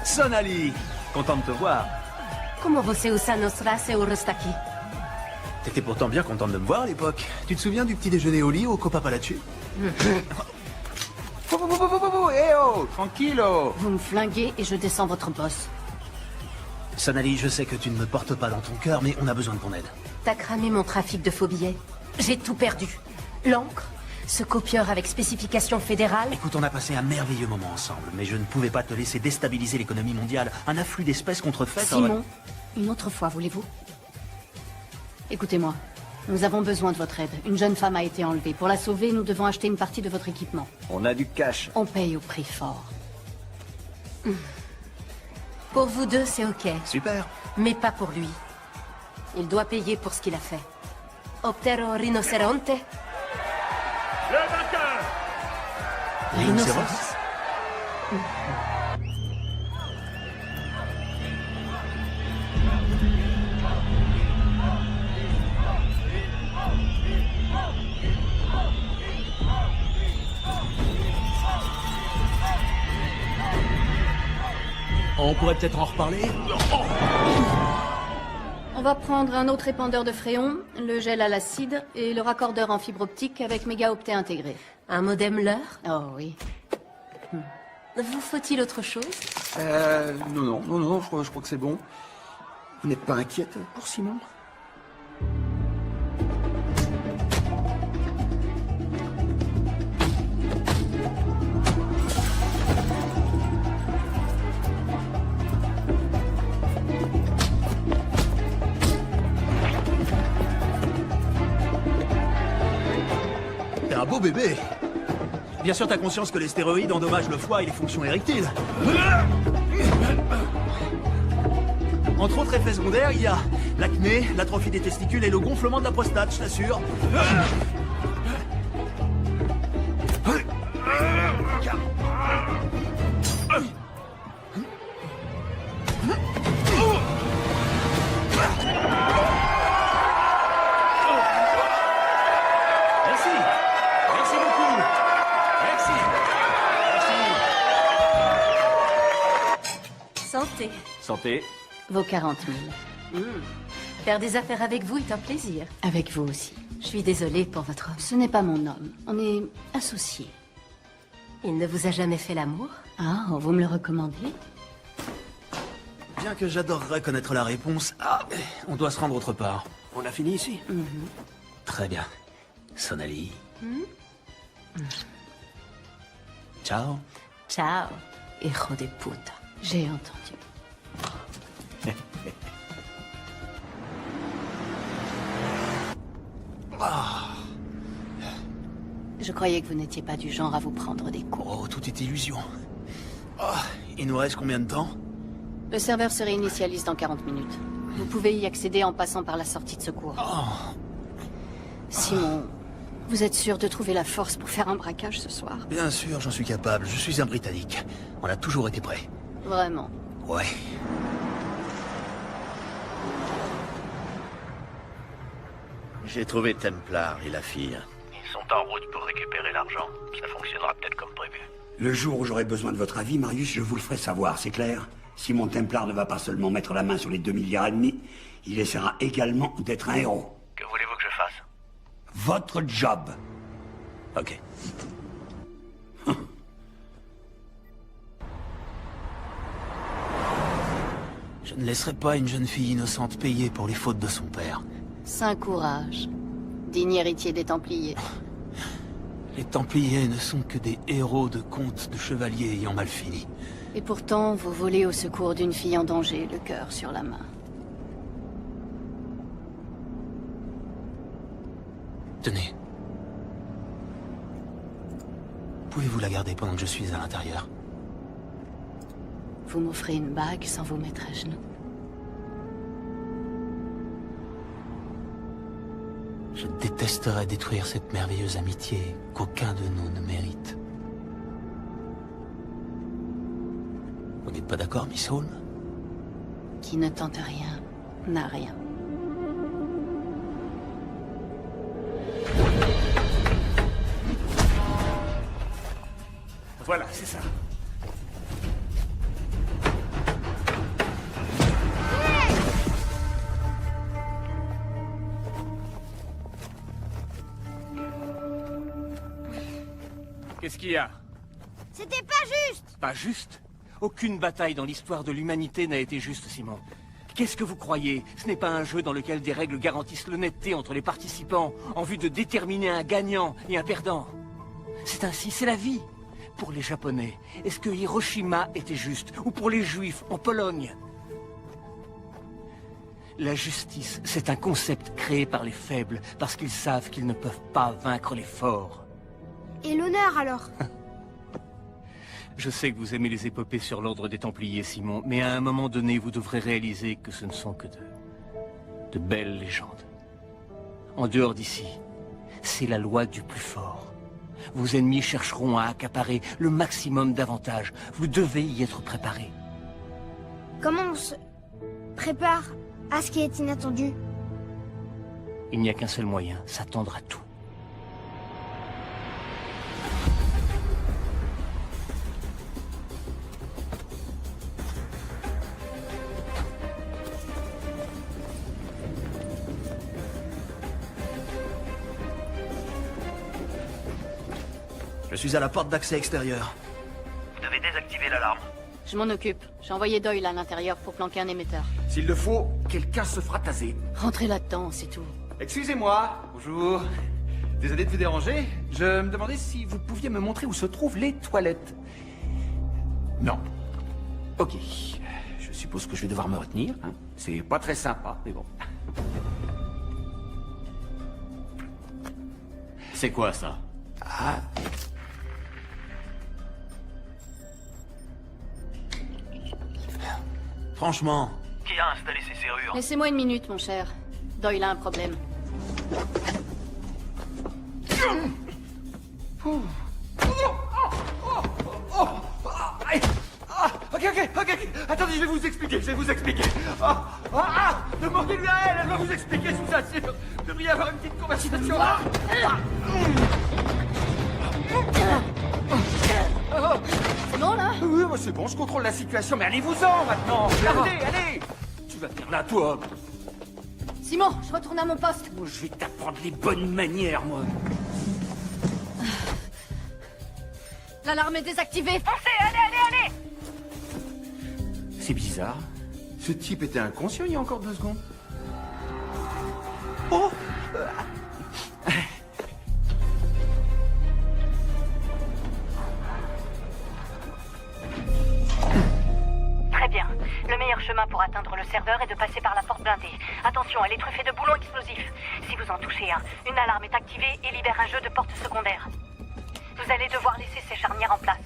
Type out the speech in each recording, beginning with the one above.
Sonali, content de te voir. Comment você usa Nostra seu Rostaki? T'étais pourtant bien contente de me voir à l'époque. Tu te souviens du petit déjeuner au lit au Copa Palachu? Eh oh, tranquillo. Vous me flinguez et je descends votre boss. Sonali, je sais que tu ne me portes pas dans ton cœur, mais on a besoin de ton aide. T'as cramé mon trafic de faux billets. J'ai tout perdu. L'encre, ce copieur avec spécification fédérale. Écoute, on a passé un merveilleux moment ensemble, mais je ne pouvais pas te laisser déstabiliser l'économie mondiale. Un afflux d'espèces contrefaites... Simon, une autre fois, voulez-vous? Écoutez-moi. Nous avons besoin de votre aide. Une jeune femme a été enlevée. Pour la sauver, nous devons acheter une partie de votre équipement. On a du cash. On paye au prix fort. Pour vous deux, c'est ok. Super. Mais pas pour lui. Il doit payer pour ce qu'il a fait. Optero rinoceronte. Le vainqueur! Rhinocéros. On pourrait peut-être en reparler. On va prendre un autre épandeur de fréon, le gel à l'acide et le raccordeur en fibre optique avec mégaoctet intégré. Un modem leurre? Oh oui. Vous faut-il autre chose? Non, je crois que c'est bon. Vous n'êtes pas inquiète pour Simon? T'es un beau bébé. Bien sûr, t'as conscience que les stéroïdes endommagent le foie et les fonctions érectiles. Entre autres effets secondaires, il y a l'acné, l'atrophie des testicules et le gonflement de la prostate, je t'assure. Merci. Merci beaucoup. Merci. Santé. Santé. Vos 40 000. Faire des affaires avec vous est un plaisir. Avec vous aussi. Je suis désolée pour votre homme. Ce n'est pas mon homme. On est associés. Il ne vous a jamais fait l'amour? Ah, vous me le recommandez? Bien que j'adorerais connaître la réponse, on doit se rendre autre part. On a fini ici? Très bien. Sonali. Ciao. Ciao, hijo de puta. J'ai entendu. Je croyais que vous n'étiez pas du genre à vous prendre des coups. Oh, tout est illusion. Il nous reste combien de temps? Le serveur se réinitialise dans 40 minutes. Vous pouvez y accéder en passant par la sortie de secours. Simon, vous êtes sûr de trouver la force pour faire un braquage ce soir? Bien sûr, j'en suis capable. Je suis un Britannique. On a toujours été prêts. Vraiment? Ouais. J'ai trouvé Templar et la fille. Ils sont en route pour récupérer l'argent. Ça fonctionnera peut-être comme prévu. Le jour où j'aurai besoin de votre avis, Marius, je vous le ferai savoir, c'est clair? Simon Templar ne va pas seulement mettre la main sur les 2,5 milliards, il essaiera également d'être un héros. Que voulez-vous que je fasse? Votre job. Ok. Je ne laisserai pas une jeune fille innocente payer pour les fautes de son père. Saint courage. Digne héritier des Templiers. Les Templiers ne sont que des héros de contes de chevaliers ayant mal fini. Et pourtant, vous volez au secours d'une fille en danger, le cœur sur la main. Tenez. Pouvez-vous la garder pendant que je suis à l'intérieur? Vous m'offrez une bague sans vous mettre à genoux. Je détesterais détruire cette merveilleuse amitié qu'aucun de nous ne mérite. Vous n'êtes pas d'accord, Miss Holmes? Qui ne tente rien, n'a rien. Voilà, c'est ça. Qu'est-ce qu'il y a? C'était pas juste! Pas juste? Aucune bataille dans l'histoire de l'humanité n'a été juste, Simon. Qu'est-ce que vous croyez? Ce n'est pas un jeu dans lequel des règles garantissent l'honnêteté entre les participants en vue de déterminer un gagnant et un perdant. C'est ainsi, c'est la vie. Pour les Japonais, est-ce que Hiroshima était juste? Ou pour les Juifs, en Pologne? La justice, c'est un concept créé par les faibles, parce qu'ils savent qu'ils ne peuvent pas vaincre les forts. Et l'honneur, alors? Je sais que vous aimez les épopées sur l'ordre des Templiers, Simon, mais à un moment donné, vous devrez réaliser que ce ne sont que de belles légendes. En dehors d'ici, c'est la loi du plus fort. Vos ennemis chercheront à accaparer le maximum d'avantages. Vous devez y être préparé. Comment on se prépare à ce qui est inattendu? Il n'y a qu'un seul moyen, s'attendre à tout. Je suis à la porte d'accès extérieur. Vous devez désactiver l'alarme. Je m'en occupe. J'ai envoyé Doyle à l'intérieur pour planquer un émetteur. S'il le faut, quelqu'un se fera taser. Rentrez là-dedans, c'est tout. Excusez-moi, bonjour. Désolé de vous déranger. Je me demandais si vous pouviez me montrer où se trouvent les toilettes. Non. Ok. Je suppose que je vais devoir me retenir. Hein. C'est pas très sympa, mais bon. C'est quoi ça? Ah. Franchement, Qui a installé ces serrures? Laissez-moi une minute, mon cher. Doyle a un problème. Ok. Attendez, je vais vous expliquer, Demandez-lui à elle, elle va vous expliquer, je vous assure. Vous devriez avoir une petite conversation. C'est bon, là? Oui, moi c'est bon, je contrôle la situation, mais allez-vous-en maintenant. Allez. Tu vas venir là, toi. Simon, je retourne à mon poste. Moi, je vais t'apprendre les bonnes manières, moi. L'alarme est désactivée. Foncez, allez! C'est bizarre. Ce type était inconscient il y a encore 2 secondes. Oh! Très bien. Le meilleur chemin pour atteindre le serveur est de passer par la porte blindée. Attention, elle est truffée de boulons explosifs. Si vous en touchez un, une alarme est activée et libère un jeu de porte secondaire. Vous allez devoir laisser ces charnières en place.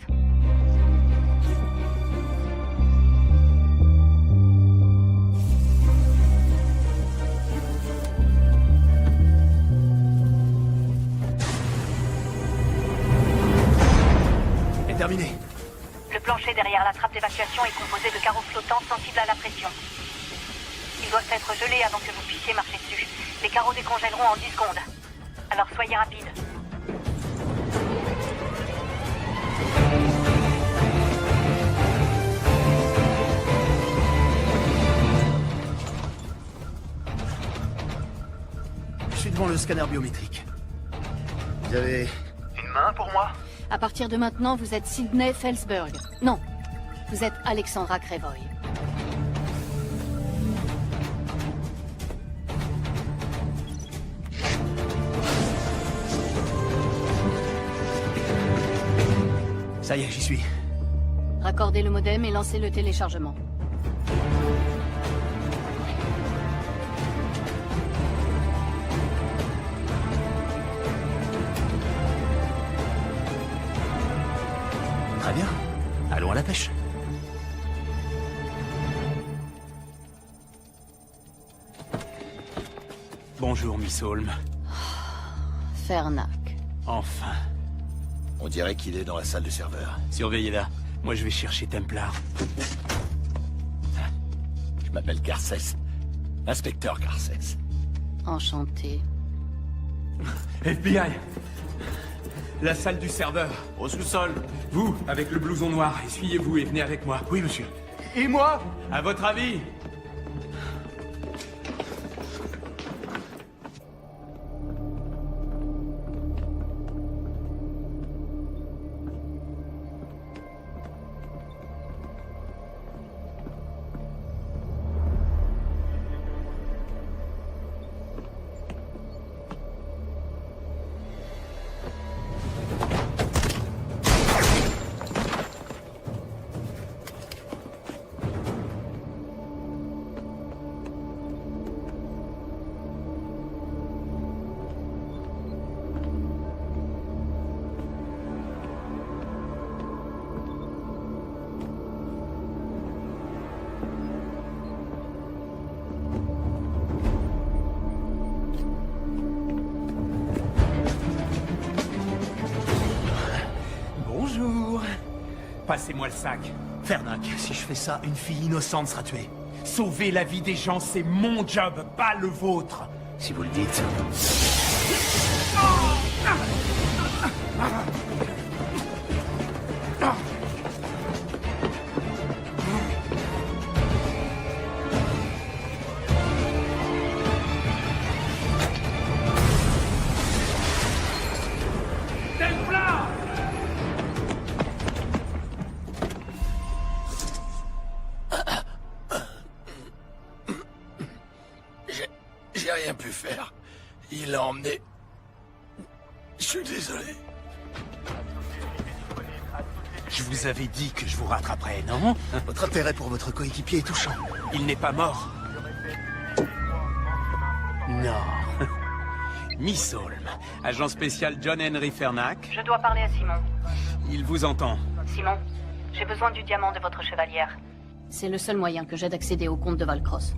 c'est terminé. Le plancher derrière la trappe d'évacuation est composé de carreaux flottants sensibles à la pression. Ils doivent être gelés avant que vous puissiez marcher dessus. Les carreaux décongèleront en 10 secondes. Alors soyez rapide. Je suis devant le scanner biométrique. Vous avez Une main pour moi? À partir de maintenant, vous êtes Sydney Felsberg. Non, vous êtes Alexandra Krevoy. Ça y est, j'y suis. Raccordez le modem et lancez le téléchargement. Très bien. Allons à la pêche. Bonjour, Miss Holm. Fernac. Enfin. On dirait qu'il est dans la salle de serveur. Surveillez-la. Moi, je vais chercher Templar. Je m'appelle Garcès. Inspecteur Garcès. Enchanté. FBI! La salle du serveur. Au sous-sol. Vous, avec le blouson noir, essuyez-vous et venez avec moi. Oui, monsieur. Et moi? À votre avis? Passez-moi le sac. Fernac, si je fais ça, une fille innocente sera tuée. Sauver la vie des gens, c'est mon job, pas le vôtre. Si vous le dites. J'ai rien pu faire. Il l'a emmené. Je suis désolé. Je vous avais dit que je vous rattraperais, non? Votre intérêt pour votre coéquipier est touchant. Il n'est pas mort. Non. Miss Holmes, agent spécial John Henry Fernac. Je dois parler à Simon. Il vous entend. Simon, j'ai besoin du diamant de votre chevalière. C'est le seul moyen que j'ai d'accéder au comte de Valcross.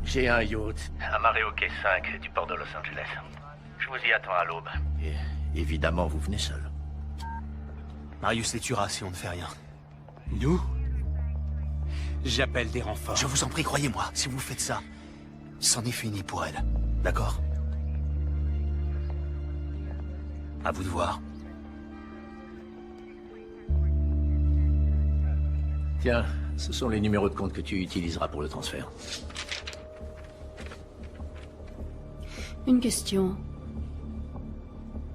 J'ai un yacht amarré au quai 5 du port de Los Angeles. Je vous y attends à l'aube. Et évidemment, vous venez seul. Marius les tuera si on ne fait rien. Nous? J'appelle des renforts. Je vous en prie, croyez-moi, si vous faites ça, c'en est fini pour elle. D'accord? À vous de voir. Tiens, ce sont les numéros de compte que tu utiliseras pour le transfert. Une question.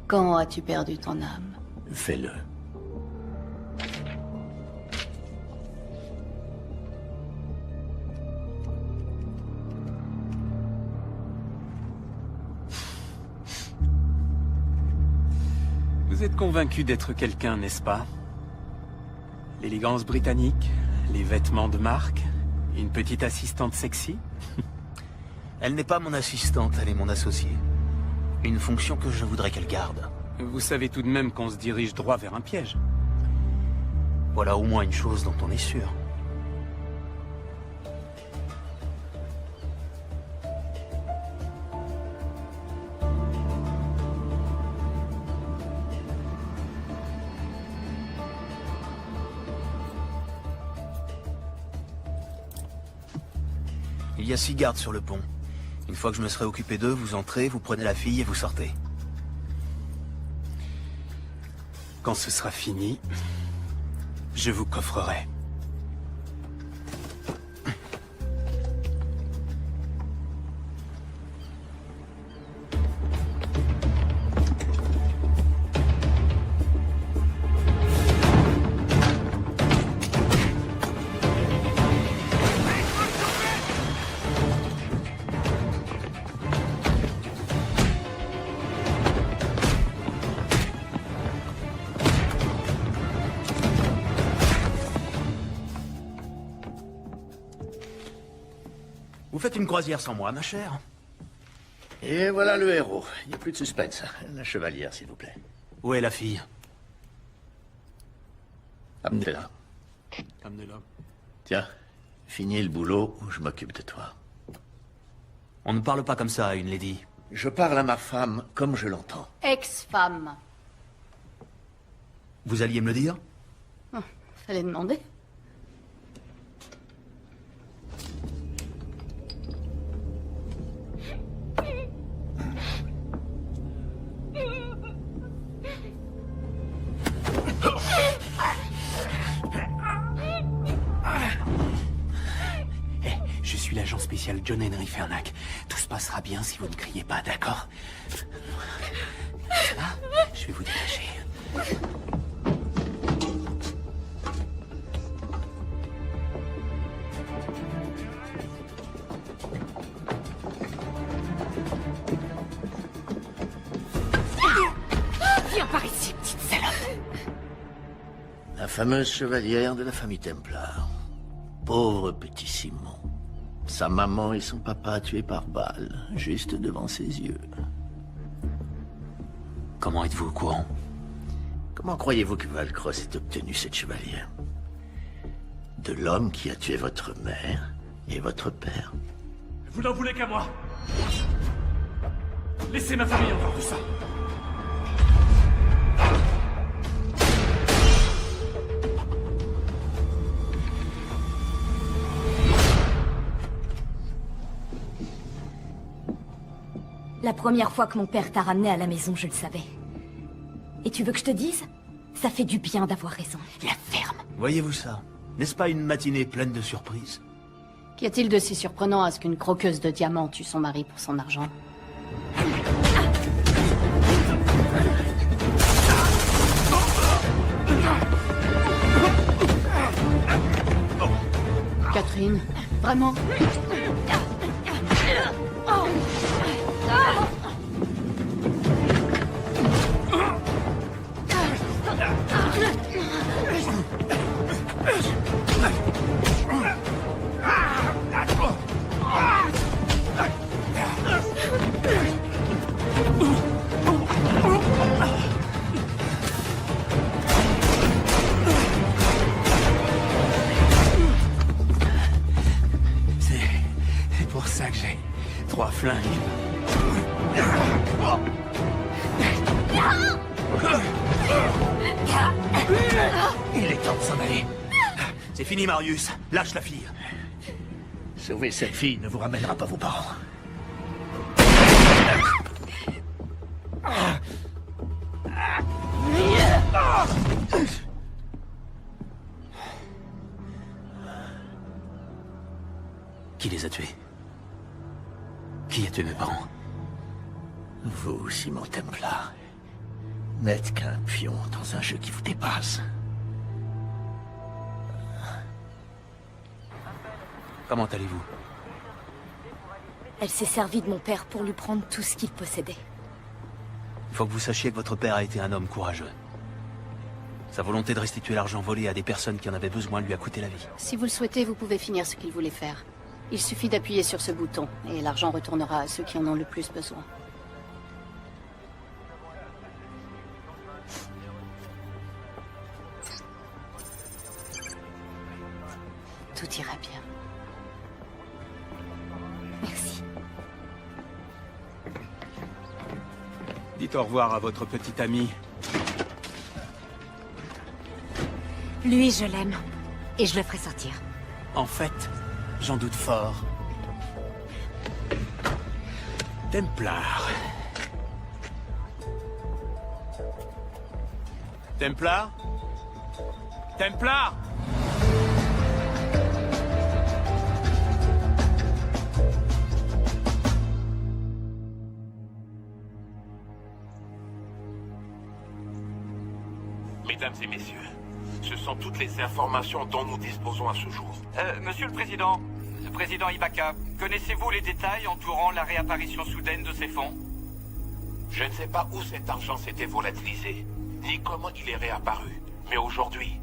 Quand as-tu perdu ton âme? Fais-le. Vous êtes convaincu d'être quelqu'un, n'est-ce pas? L'élégance britannique, les vêtements de marque, une petite assistante sexy? Elle n'est pas mon assistante, elle est mon associée. Une fonction que je voudrais qu'elle garde. Vous savez tout de même qu'on se dirige droit vers un piège. Voilà au moins une chose dont on est sûr. Il y a 6 gardes sur le pont. Une fois que je me serai occupé d'eux, vous entrez, vous prenez la fille et vous sortez. Quand ce sera fini, je vous coffrerai. Vous faites une croisière sans moi, ma chère? Et voilà le héros. Il n'y a plus de suspense. La chevalière, s'il vous plaît. Où est la fille? Amenez-la. Amenez-la. Tiens, finis le boulot ou je m'occupe de toi. On ne parle pas comme ça à une lady. Je parle à ma femme comme je l'entends. Ex-femme. Vous alliez me le dire? Fallait demander. Je suis l'agent spécial John Henry Fernac. Tout se passera bien si vous ne criez pas, d'accord? Ça va? Je vais vous détacher. Viens par ici, petite salope. La fameuse chevalière de la famille Templar. Pauvre petit Simon. Sa maman et son papa tués par balle, juste devant ses yeux. Comment êtes-vous au courant? Comment croyez-vous que Valcross ait obtenu cette chevalière? De l'homme qui a tué votre mère et votre père. Vous n'en voulez qu'à moi. Laissez ma famille encore de ça. La première fois que mon père t'a ramené à la maison, je le savais. Et tu veux que je te dise? Ça fait du bien d'avoir raison. La ferme. Voyez-vous ça? N'est-ce pas une matinée pleine de surprises? Qu'y a-t-il de si surprenant à ce qu'une croqueuse de diamants tue son mari pour son argent? Catherine, vraiment? C'est pour ça que j'ai 3 flingues. Il est temps de s'en aller. C'est fini, Marius. Lâche la fille. Sauver cette fille ne vous ramènera pas vos parents. Qui les a tués? Qui a tué mes parents? Vous, Simon Templar, n'êtes qu'un pion dans un jeu qui vous dépasse. Comment allez-vous? Elle s'est servie de mon père pour lui prendre tout ce qu'il possédait. Il faut que vous sachiez que votre père a été un homme courageux. Sa volonté de restituer l'argent volé à des personnes qui en avaient besoin lui a coûté la vie. Si vous le souhaitez, vous pouvez finir ce qu'il voulait faire. Il suffit d'appuyer sur ce bouton, et l'argent retournera à ceux qui en ont le plus besoin. Tout ira bien. Merci. Dites au revoir à votre petite amie. Lui, je l'aime. Et je le ferai sortir. En fait, j'en doute fort. Templar. Templar? Templar? Mesdames et messieurs, ce sont toutes les informations dont nous disposons à ce jour. Monsieur le Président Ibaka, connaissez-vous les détails entourant la réapparition soudaine de ces fonds? Je ne sais pas où cet argent s'était volatilisé, ni comment il est réapparu. Mais aujourd'hui,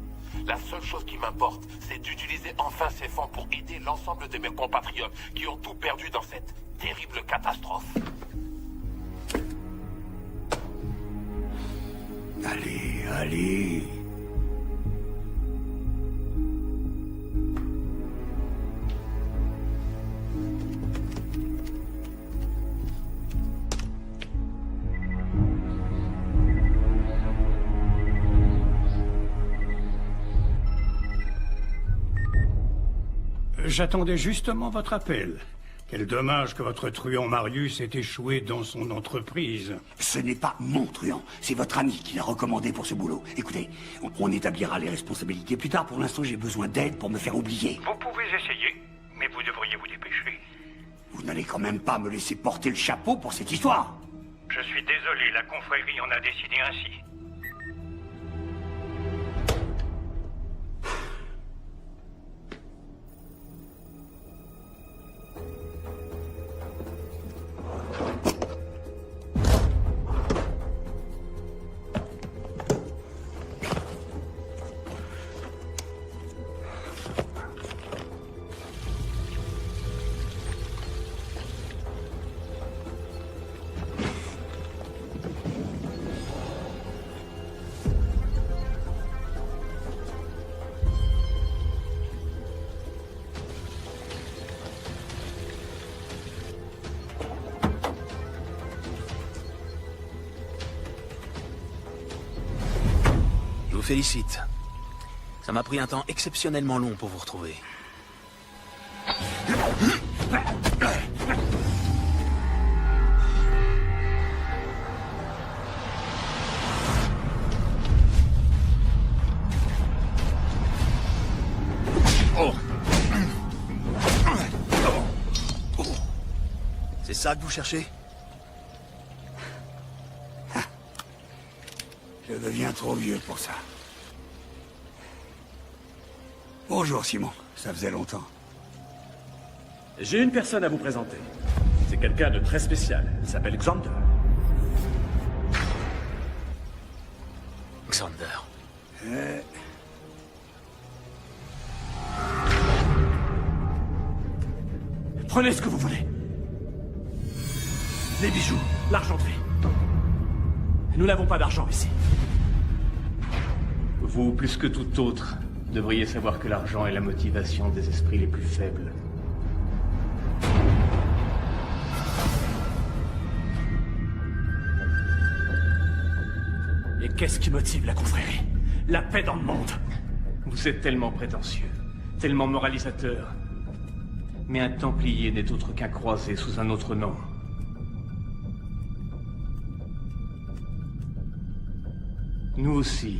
la seule chose qui m'importe, c'est d'utiliser enfin ces fonds pour aider l'ensemble de mes compatriotes qui ont tout perdu dans cette terrible catastrophe. Allez, allez. J'attendais justement votre appel. Quel dommage que votre truand Marius ait échoué dans son entreprise. Ce n'est pas mon truand, c'est votre ami qui l'a recommandé pour ce boulot. Écoutez, on établira les responsabilités plus tard. Pour l'instant, j'ai besoin d'aide pour me faire oublier. Vous pouvez essayer, mais vous devriez vous dépêcher. Vous n'allez quand même pas me laisser porter le chapeau pour cette histoire. Je suis désolé, la confrérie en a décidé ainsi. Je vous félicite. Ça m'a pris un temps exceptionnellement long pour vous retrouver. ça que vous cherchez? Je deviens trop vieux pour ça. Bonjour, Simon. Ça faisait longtemps. J'ai une personne à vous présenter. C'est quelqu'un de très spécial. Il s'appelle Xander. Xander. Prenez ce que vous voulez. Les bijoux, l'argenterie. Nous n'avons pas d'argent ici. Vous, plus que tout autre, devriez savoir que l'argent est la motivation des esprits les plus faibles. Et qu'est-ce qui motive la confrérie? La paix dans le monde. Vous êtes tellement prétentieux, tellement moralisateur. Mais un Templier n'est autre qu'un croisé sous un autre nom. Nous aussi,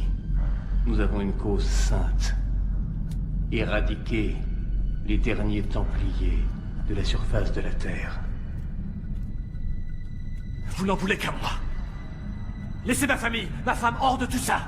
nous avons une cause sainte. Éradiquer les derniers Templiers de la surface de la Terre. Vous n'en voulez qu'à moi. Laissez ma famille, ma femme hors de tout ça.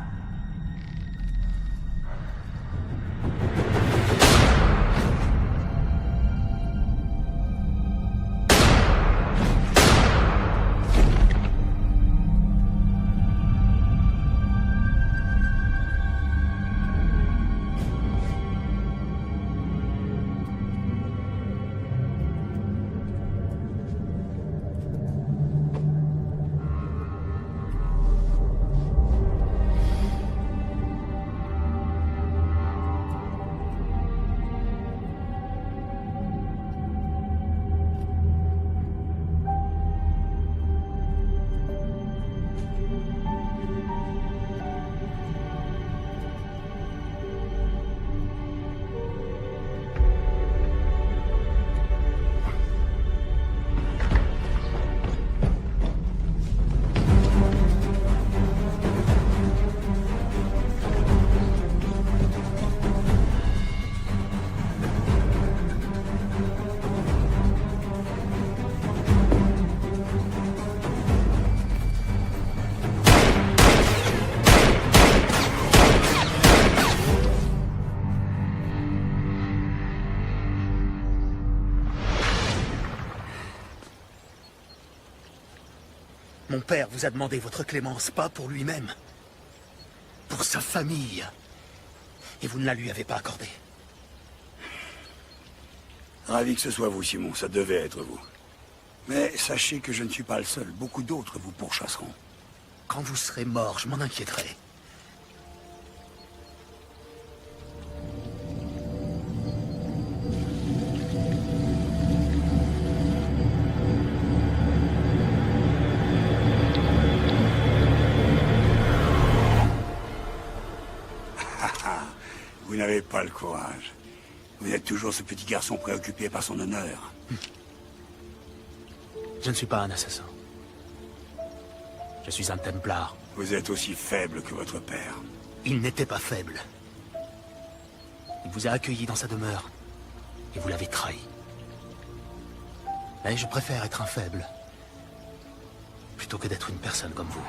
Mon père vous a demandé votre clémence, pas pour lui-même. Pour sa famille. Et vous ne la lui avez pas accordée. Ravi que ce soit vous, Simon. Ça devait être vous. Mais sachez que je ne suis pas le seul. Beaucoup d'autres vous pourchasseront. Quand vous serez mort, je m'en inquiéterai. Vous n'avez pas le courage. Vous êtes toujours ce petit garçon préoccupé par son honneur. Je ne suis pas un assassin. Je suis un Templar. Vous êtes aussi faible que votre père. Il n'était pas faible. Il vous a accueilli dans sa demeure. Et vous l'avez trahi. Mais je préfère être un faible. Plutôt que d'être une personne comme vous.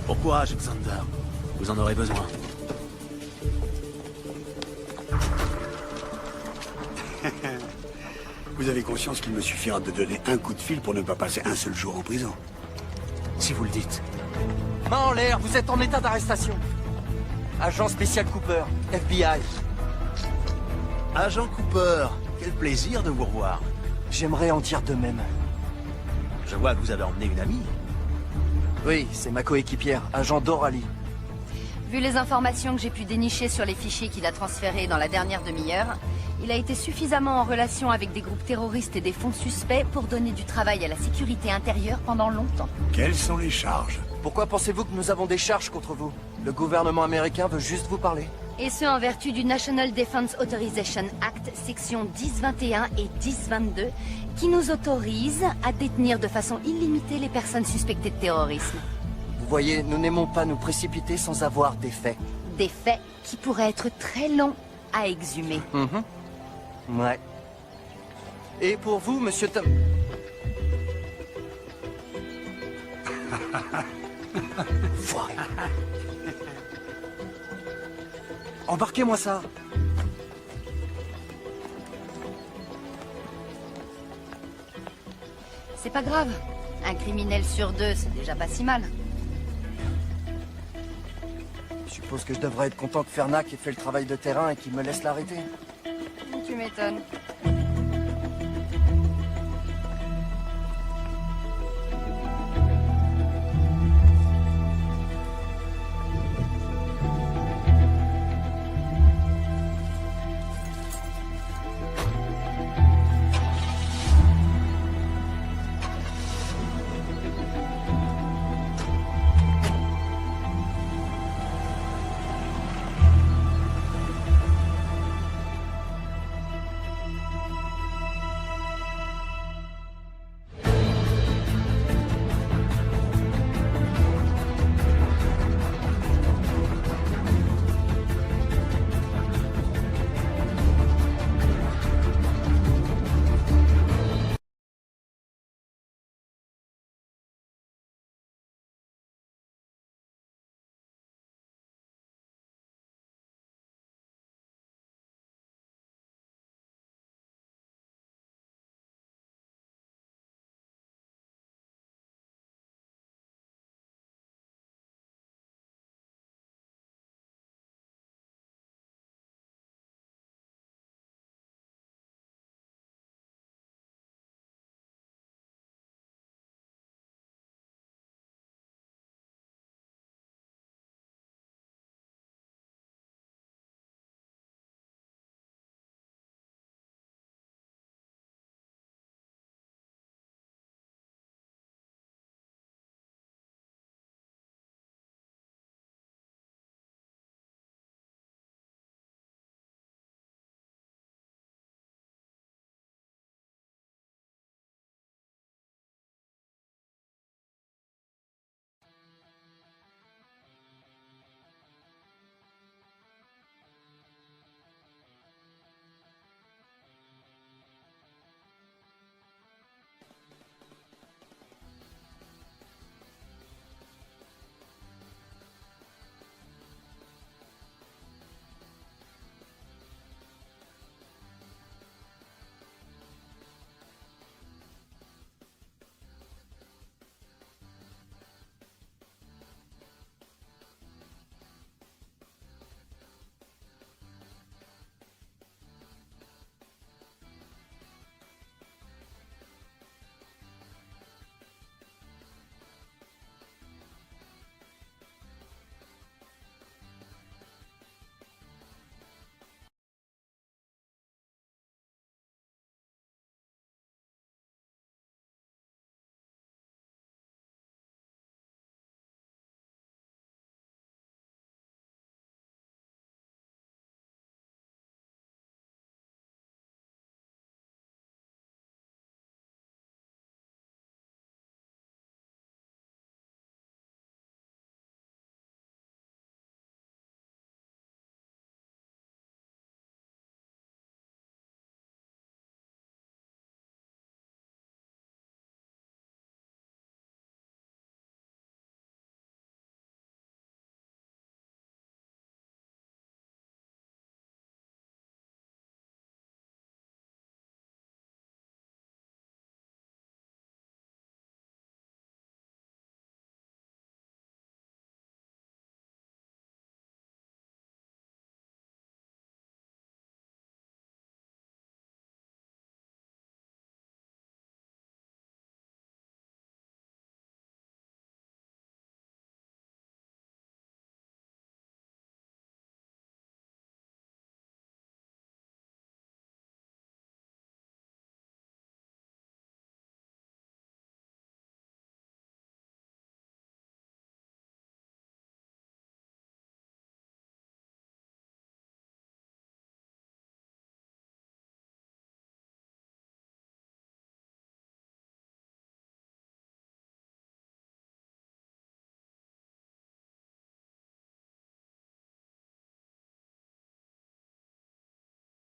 Bon courage, Xander. Vous en aurez besoin. Vous avez conscience qu'il me suffira de donner un coup de fil pour ne pas passer un seul jour en prison. Si vous le dites. Main en l'air, vous êtes en état d'arrestation. Agent spécial Cooper, FBI. Agent Cooper, quel plaisir de vous revoir. J'aimerais en dire de même. Je vois que vous avez emmené une amie. Oui, c'est ma coéquipière, agent Doralie. Vu les informations que j'ai pu dénicher sur les fichiers qu'il a transférés dans la dernière demi-heure, il a été suffisamment en relation avec des groupes terroristes et des fonds suspects pour donner du travail à la sécurité intérieure pendant longtemps. Quelles sont les charges? Pourquoi pensez-vous que nous avons des charges contre vous? Le gouvernement américain veut juste vous parler. Et ce en vertu du National Defense Authorization Act, section 1021 et 1022, qui nous autorise à détenir de façon illimitée les personnes suspectées de terrorisme. Vous voyez, nous n'aimons pas nous précipiter sans avoir des faits. Des faits qui pourraient être très longs à exhumer. Ouais. Et pour vous, monsieur Tom... Foiré. Embarquez-moi ça. C'est pas grave. Un criminel sur 2, c'est déjà pas si mal. Je suppose que je devrais être content que Fernac ait fait le travail de terrain et qu'il me laisse l'arrêter. Tu m'étonnes.